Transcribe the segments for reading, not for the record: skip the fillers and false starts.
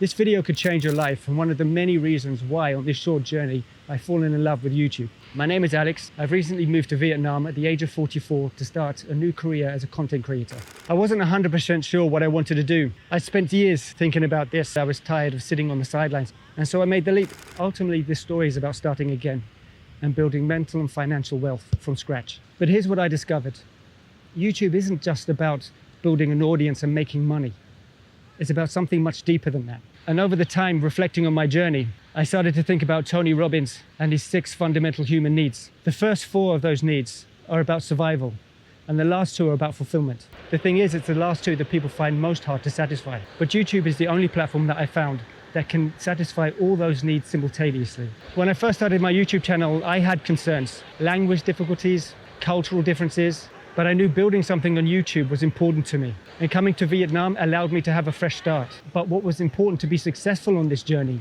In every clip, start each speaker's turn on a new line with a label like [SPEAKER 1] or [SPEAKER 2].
[SPEAKER 1] This video could change your life, and one of the many reasons why on this short journey I've fallen in love with YouTube. My name is Alex. I've recently moved to Vietnam at the age of 44 to start a new career as a content creator. I wasn't 100% sure what I wanted to do. I spent years thinking about this. I was tired of sitting on the sidelines, and so I made the leap. Ultimately, this story is about starting again and building mental and financial wealth from scratch. But here's what I discovered. YouTube isn't just about building an audience and making money. It's about something much deeper than that. And over the time, reflecting on my journey, I started to think about Tony Robbins and his 6 fundamental human needs. The first 4 of those needs are about survival, and the last 2 are about fulfillment. The thing is, it's the last 2 that people find most hard to satisfy. But YouTube is the only platform that I found that can satisfy all those needs simultaneously. When I first started my YouTube channel, I had concerns, language difficulties, cultural differences, but I knew building something on YouTube was important to me. And coming to Vietnam allowed me to have a fresh start. But what was important to be successful on this journey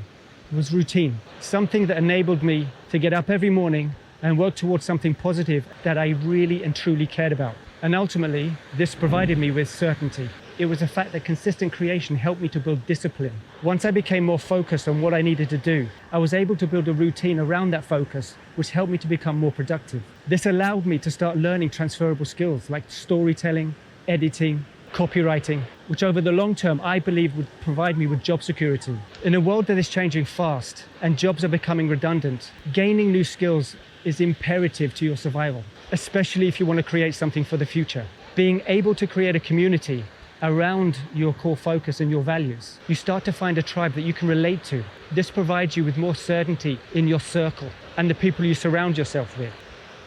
[SPEAKER 1] was routine. Something that enabled me to get up every morning and work towards something positive that I really and truly cared about. And ultimately, this provided me with certainty. It was the fact that consistent creation helped me to build discipline. Once I became more focused on what I needed to do, I was able to build a routine around that focus, which helped me to become more productive. This allowed me to start learning transferable skills like storytelling, editing, copywriting, which over the long term, I believe would provide me with job security. In a world that is changing fast and jobs are becoming redundant, gaining new skills is imperative to your survival, especially if you want to create something for the future. Being able to create a community around your core focus and your values, you start to find a tribe that you can relate to. This provides you with more certainty in your circle and the people you surround yourself with.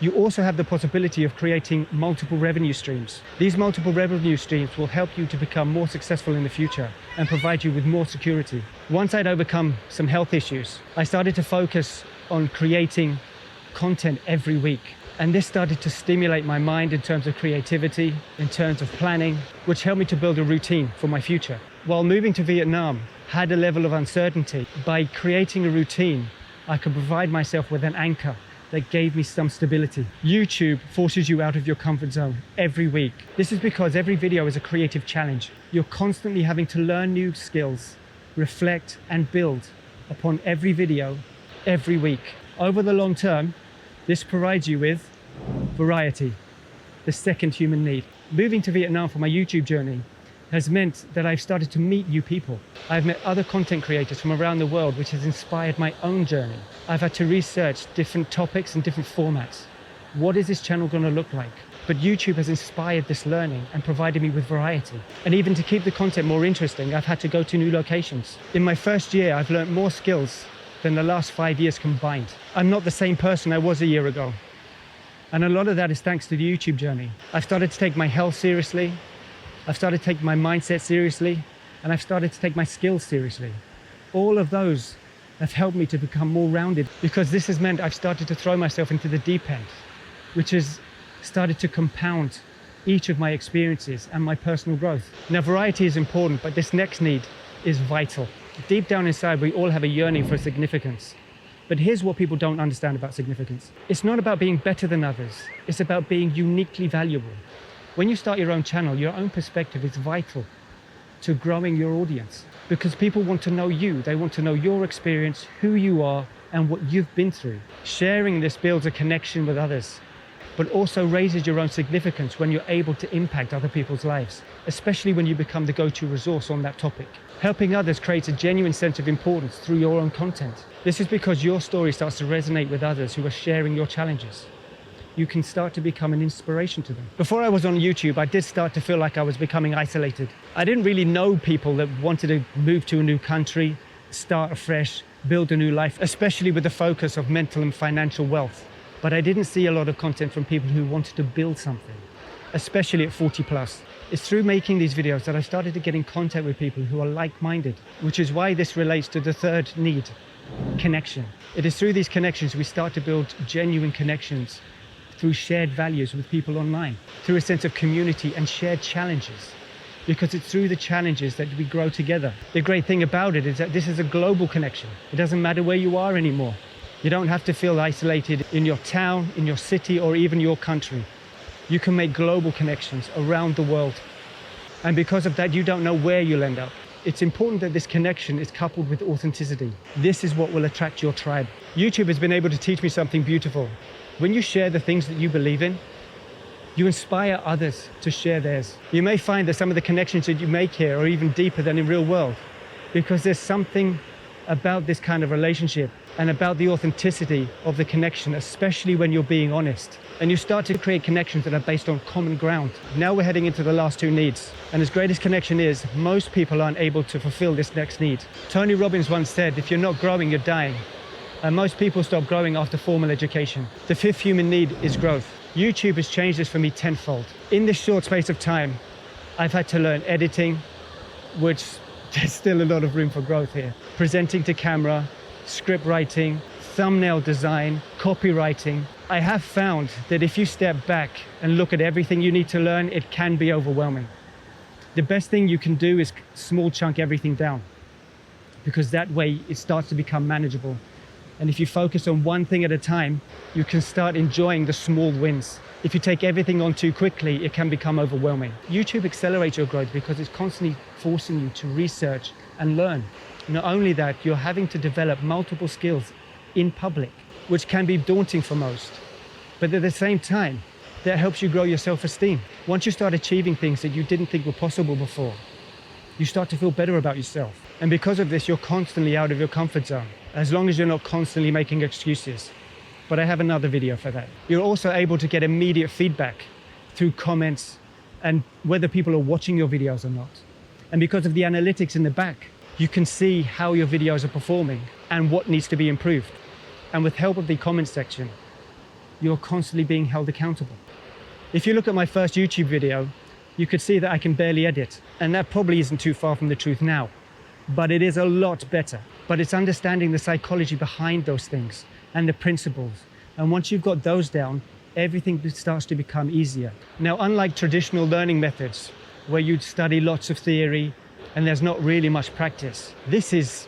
[SPEAKER 1] You also have the possibility of creating multiple revenue streams. These multiple revenue streams will help you to become more successful in the future and provide you with more security. Once I'd overcome some health issues, I started to focus on creating content every week. And this started to stimulate my mind in terms of creativity, in terms of planning, which helped me to build a routine for my future. While moving to Vietnam had a level of uncertainty, by creating a routine, I could provide myself with an anchor that gave me some stability. YouTube forces you out of your comfort zone every week. This is because every video is a creative challenge. You're constantly having to learn new skills, reflect and build upon every video, every week. Over the long term, this provides you with variety, the second human need. Moving to Vietnam for my YouTube journey has meant that I've started to meet new people. I've met other content creators from around the world, which has inspired my own journey. I've had to research different topics and different formats. What is this channel going to look like? But YouTube has inspired this learning and provided me with variety. And even to keep the content more interesting, I've had to go to new locations. In my first year, I've learned more skills than the last 5 years combined. I'm not the same person I was a year ago. And a lot of that is thanks to the YouTube journey. I've started to take my health seriously. I've started to take my mindset seriously. And I've started to take my skills seriously. All of those have helped me to become more rounded, because this has meant I've started to throw myself into the deep end, which has started to compound each of my experiences and my personal growth. Now, variety is important, but this next need is vital. Deep down inside, we all have a yearning for significance. But here's what people don't understand about significance. It's not about being better than others. It's about being uniquely valuable. When you start your own channel, your own perspective is vital to growing your audience, because people want to know you. They want to know your experience, who you are, and what you've been through. Sharing this builds a connection with others, but also raises your own significance when you're able to impact other people's lives, especially when you become the go-to resource on that topic. Helping others creates a genuine sense of importance through your own content. This is because your story starts to resonate with others who are sharing your challenges. You can start to become an inspiration to them. Before I was on YouTube, I did start to feel like I was becoming isolated. I didn't really know people that wanted to move to a new country, start afresh, build a new life, especially with the focus of mental and financial wealth. But I didn't see a lot of content from people who wanted to build something, especially at 40 plus. It's through making these videos that I started to get in contact with people who are like-minded, which is why this relates to the third need, connection. It is through these connections we start to build genuine connections through shared values with people online, through a sense of community and shared challenges, because it's through the challenges that we grow together. The great thing about it is that this is a global connection. It doesn't matter where you are anymore. You don't have to feel isolated in your town, in your city, or even your country. You can make global connections around the world. And because of that, you don't know where you'll end up. it's important that this connection is coupled with authenticity. This is what will attract your tribe. YouTube has been able to teach me something beautiful. When you share the things that you believe in, you inspire others to share theirs. You may find that some of the connections that you make here are even deeper than in real world, because there's something about this kind of relationship and about the authenticity of the connection, especially when you're being honest. And you start to create connections that are based on common ground. Now we're heading into the last two needs. And as great as connection is, most people aren't able to fulfill this next need. Tony Robbins once said, if you're not growing, you're dying. And most people stop growing after formal education. The fifth human need is growth. YouTube has changed this for me tenfold. In this short space of time, I've had to learn editing, which there's still a lot of room for growth here. Presenting to camera, script writing, thumbnail design, copywriting. I have found that if you step back and look at everything you need to learn, it can be overwhelming. The best thing you can do is small chunk everything down, because that way it starts to become manageable. And if you focus on one thing at a time, you can start enjoying the small wins. If you take everything on too quickly, it can become overwhelming. YouTube accelerates your growth because it's constantly forcing you to research and learn. Not only that, you're having to develop multiple skills in public, which can be daunting for most. But at the same time, that helps you grow your self-esteem. Once you start achieving things that you didn't think were possible before, you start to feel better about yourself. And because of this, you're constantly out of your comfort zone, as long as you're not constantly making excuses. But I have another video for that. You're also able to get immediate feedback through comments and whether people are watching your videos or not. And because of the analytics in the back, you can see how your videos are performing and what needs to be improved. And with help of the comment section, you're constantly being held accountable. If you look at my first YouTube video, you could see that I can barely edit. And that probably isn't too far from the truth now, but it is a lot better. But it's understanding the psychology behind those things and the principles. And once you've got those down, everything starts to become easier. Now, unlike traditional learning methods, where you'd study lots of theory and there's not really much practice, this is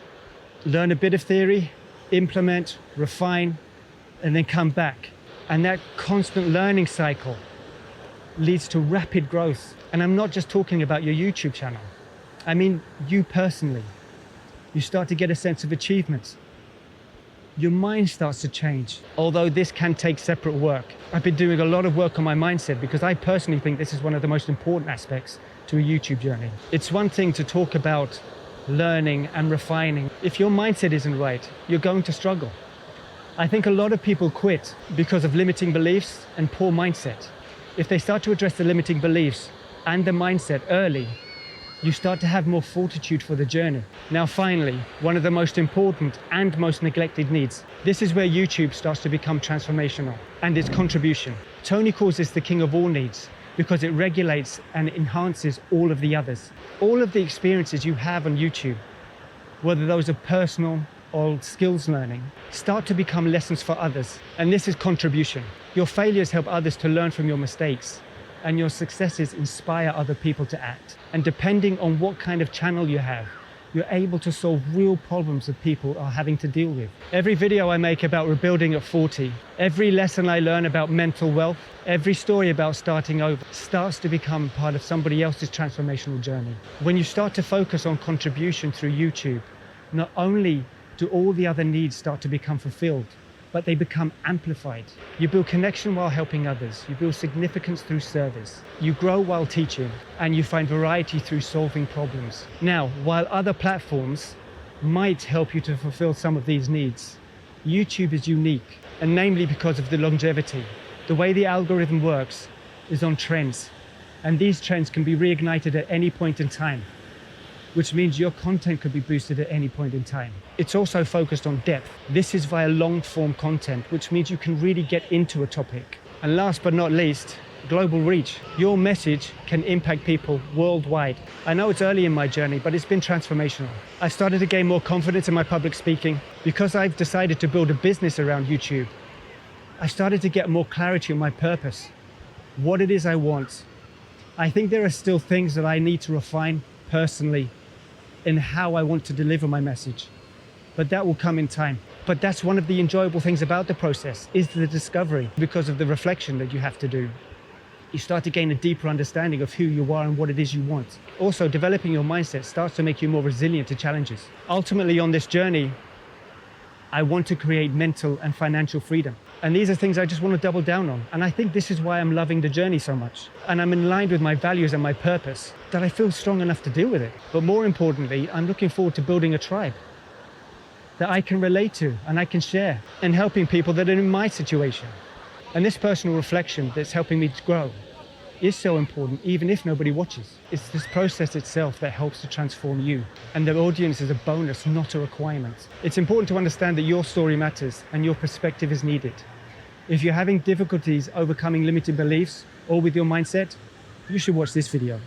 [SPEAKER 1] learn a bit of theory, implement, refine, and then come back. And that constant learning cycle leads to rapid growth. And I'm not just talking about your YouTube channel. I mean, you personally. You start to get a sense of achievement. Your mind starts to change, although this can take separate work. I've been doing a lot of work on my mindset because I personally think this is one of the most important aspects to a YouTube journey. It's one thing to talk about learning and refining. If your mindset isn't right, you're going to struggle. I think a lot of people quit because of limiting beliefs and poor mindset. If they start to address the limiting beliefs and the mindset early, you start to have more fortitude for the journey. Now finally, one of the most important and most neglected needs. This is where YouTube starts to become transformational, and its contribution. Tony calls this the king of all needs because it regulates and enhances all of the others. All of the experiences you have on YouTube, whether those are personal or skills learning, start to become lessons for others. And this is contribution. Your failures help others to learn from your mistakes, and your successes inspire other people to act. And depending on what kind of channel you have, you're able to solve real problems that people are having to deal with. Every video I make about rebuilding at 40, every lesson I learn about mental wealth, every story about starting over starts to become part of somebody else's transformational journey. When you start to focus on contribution through YouTube, not only do all the other needs start to become fulfilled, but they become amplified. You build connection while helping others. You build significance through service. You grow while teaching, and you find variety through solving problems. Now, while other platforms might help you to fulfill some of these needs, YouTube is unique, and namely because of the longevity. The way the algorithm works is on trends, and these trends can be reignited at any point in time, which means your content could be boosted at any point in time. It's also focused on depth. This is via long form content, which means you can really get into a topic. And last but not least, global reach. Your message can impact people worldwide. I know it's early in my journey, but it's been transformational. I started to gain more confidence in my public speaking. Because I've decided to build a business around YouTube, I started to get more clarity on my purpose, what it is I want. I think there are still things that I need to refine personally in how I want to deliver my message, but that will come in time. But that's one of the enjoyable things about the process, is the discovery, because of the reflection that you have to do. You start to gain a deeper understanding of who you are and what it is you want. Also, developing your mindset starts to make you more resilient to challenges. Ultimately, on this journey, I want to create mental and financial freedom. And these are things I just want to double down on. And I think this is why I'm loving the journey so much. And I'm in line with my values and my purpose, that I feel strong enough to deal with it. But more importantly, I'm looking forward to building a tribe that I can relate to and I can share, and helping people that are in my situation. And this personal reflection that's helping me to grow is so important, even if nobody watches. It's this process itself that helps to transform you. And the audience is a bonus, not a requirement. It's important to understand that your story matters and your perspective is needed. If you're having difficulties overcoming limiting beliefs or with your mindset, you should watch this video.